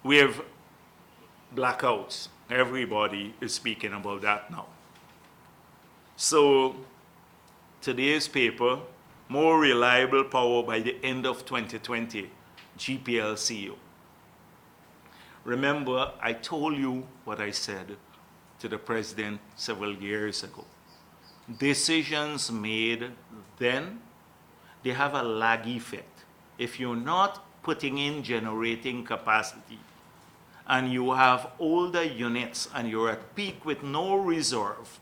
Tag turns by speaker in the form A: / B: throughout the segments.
A: We have blackouts. Everybody is speaking about that now. So today's paper, more reliable power by the end of 2020, GPL CEO. Remember, I told you what I said to the president several years ago. Decisions made then, they have a lag effect. If you're not putting in generating capacity and you have older units and you're at peak with no reserve,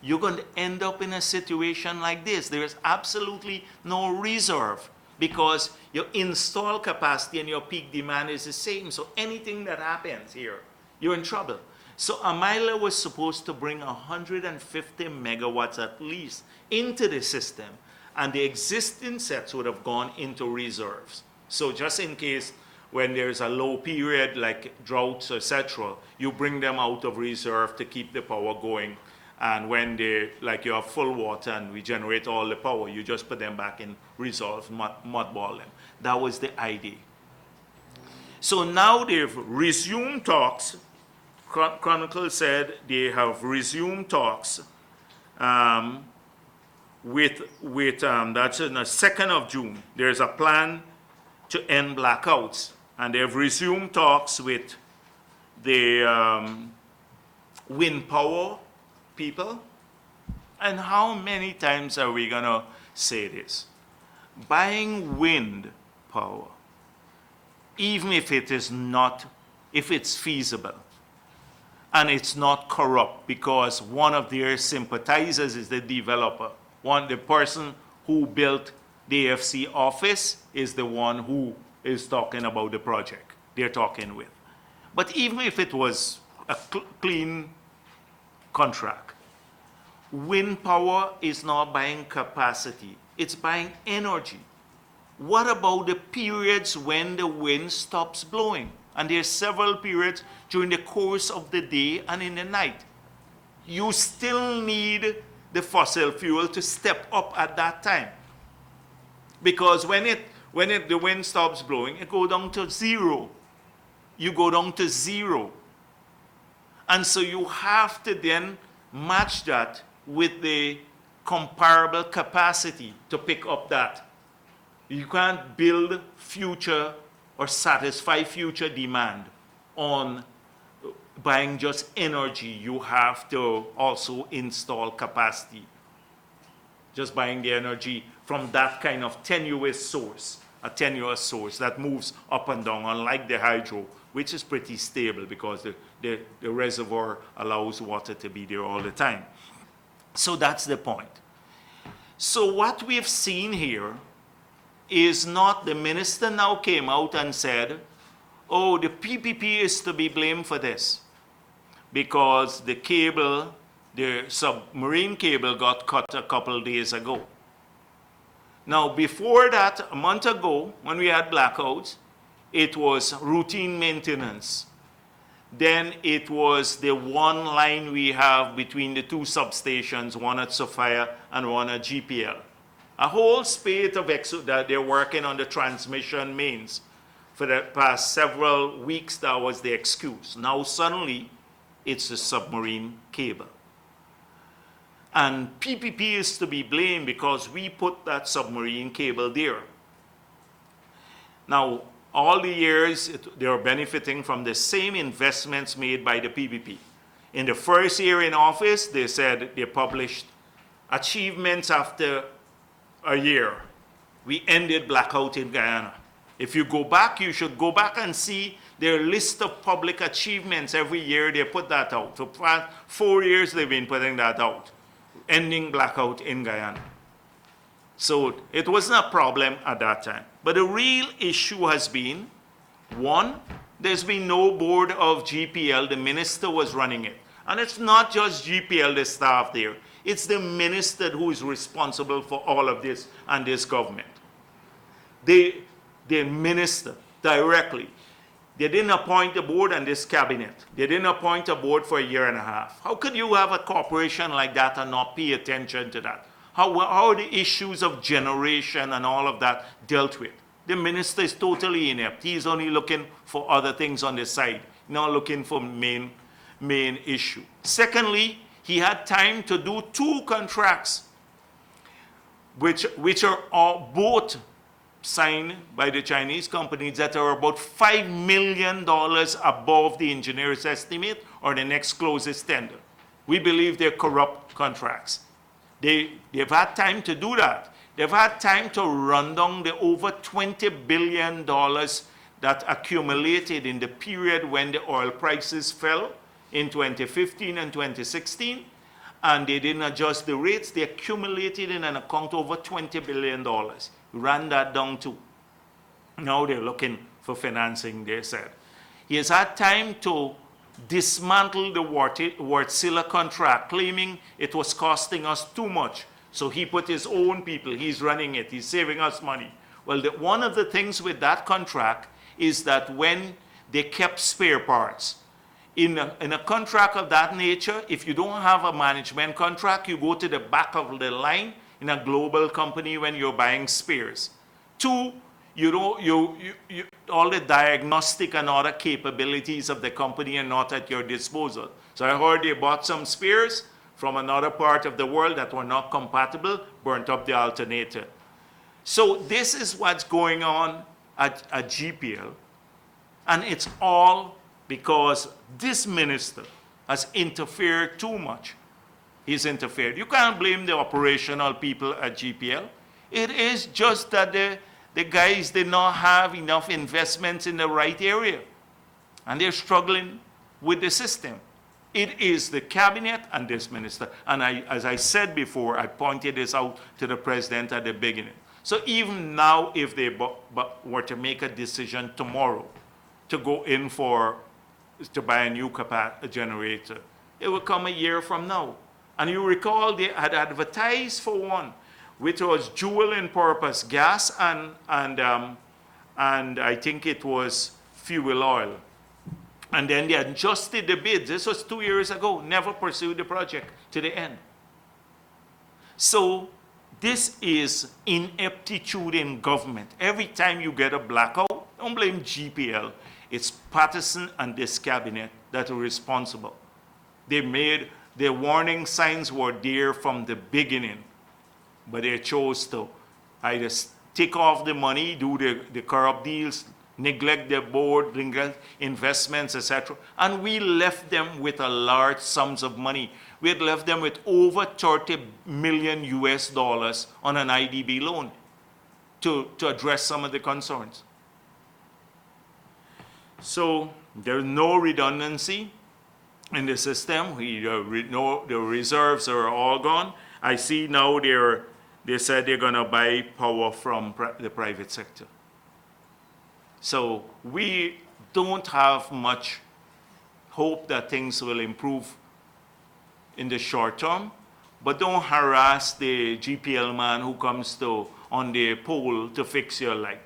A: you're going to end up in a situation like this. There's absolutely no reserve because your install capacity and your peak demand is the same. So anything that happens here, you're in trouble. So Amila was supposed to bring 150 megawatts at least into the system, and the existing sets would have gone into reserves. So just in case when there's a low period like droughts, etc., you bring them out of reserve to keep the power going. And when they, like you have full water and we generate all the power, you just put them back in reserve, mudball them. That was the idea. So now they've resumed talks. Chronicle said they have resumed talks that's on the 2nd of June. There's a plan to end blackouts. And they've resumed talks with the wind power people. And how many times are we going to say this? Buying wind power, even if it is not, if it's feasible, and it's not corrupt, because one of their sympathizers is the developer. The person who built the AFC office is the one who is talking about the project they're talking with. But even if it was a clean contract, wind power is not buying capacity, it's buying energy. What about the periods when the wind stops blowing? And there's several periods during the course of the day and in the night. You still need the fossil fuel to step up at that time. Because when the wind stops blowing, it goes down to zero. You go down to zero. And so you have to then match that with the comparable capacity to pick up that. You can't build future or satisfy future demand on buying just energy. You have to also install capacity. Just buying the energy from that kind of tenuous source, a tenuous source that moves up and down, unlike the hydro, which is pretty stable because the reservoir allows water to be there all the time. So that's the point. So what we've seen here is not, the minister now came out and said, oh, the PPP is to be blamed for this because the cable, the submarine cable got cut a couple days ago. Now, before that, a month ago, when we had blackouts, it was routine maintenance. Then it was the one line we have between the two substations, one at Sophia and one at GPL. A whole spate of that they're working on the transmission mains. For the past several weeks, that was the excuse. Now suddenly, it's the submarine cable. And PPP is to be blamed because we put that submarine cable there. Now, all the years, they are benefiting from the same investments made by the PPP. In the first year in office, they said they published achievements after a year. We ended blackout in Guyana. If you go back, you should go back and see their list of public achievements. Every year they put that out. For the past 4 years, they've been putting that out. Ending blackout in Guyana. So it wasn't a problem at that time. But the real issue has been, one, there's been no board of GPL. The minister was running it. And it's not just GPL, the staff there. It's the minister who is responsible for all of this and this government. The minister directly. They didn't appoint the board and this cabinet. They didn't appoint a board for a year and a half. How could you have a corporation like that and not pay attention to that? How are the issues of generation and all of that dealt with? The minister is totally inept. He's only looking for other things on the side, not looking for main issue. Secondly, he had time to do 2 contracts, which are all both signed by the Chinese companies that are about $5 million above the engineer's estimate or the next closest tender. We believe they're corrupt contracts. They've had time to do that. They've had time to run down the over $20 billion that accumulated in the period when the oil prices fell in 2015 and 2016, and they didn't adjust the rates. They accumulated in an account over $20 billion. Ran that down too. Now they're looking for financing, they said. He has had time to dismantle the Wärtsilä contract, claiming it was costing us too much. So he put his own people, he's running it, he's saving us money. Well, one of the things with that contract is that when they kept spare parts, in a contract of that nature, if you don't have a management contract, you go to the back of the line in a global company when you're buying spares. 2, all the diagnostic and other capabilities of the company are not at your disposal. So I heard they bought some spares from another part of the world that were not compatible, burnt up the alternator. So this is what's going on at GPL, and it's all because this minister has interfered too much. He's interfered. You can't blame the operational people at GPL. It is just that the guys did not have enough investments in the right area, and they're struggling with the system. It is the cabinet and this minister. And as I said before, I pointed this out to the president at the beginning. So even now, if they were to make a decision tomorrow to go in to buy a new generator, it will come a year from now. And you recall they had advertised for one, which was dual in purpose, gas and I think it was fuel oil. And then they adjusted the bids. This was 2 years ago. Never pursued the project to the end. So this is ineptitude in government. Every time you get a blackout, don't blame GPL. It's Patterson and this cabinet that are responsible. Their warning signs were there from the beginning, but they chose to either take off the money, do the corrupt deals, neglect their board, neglect investments, etc. And we left them with a large sums of money. We had left them with over 30 million US dollars on an IDB loan to address some of the concerns. So there's no redundancy in the system. The reserves are all gone. I see now they said they're going to buy power from the private sector. So we don't have much hope that things will improve in the short term, but don't harass the GPL man who comes on the pole to fix your light.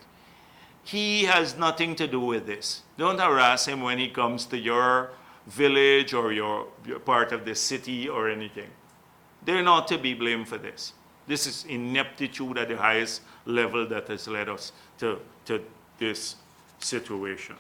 A: He has nothing to do with this. Don't harass him when he comes to your village or your part of the city or anything. They're not to be blamed for this. This is ineptitude at the highest level that has led us to this situation.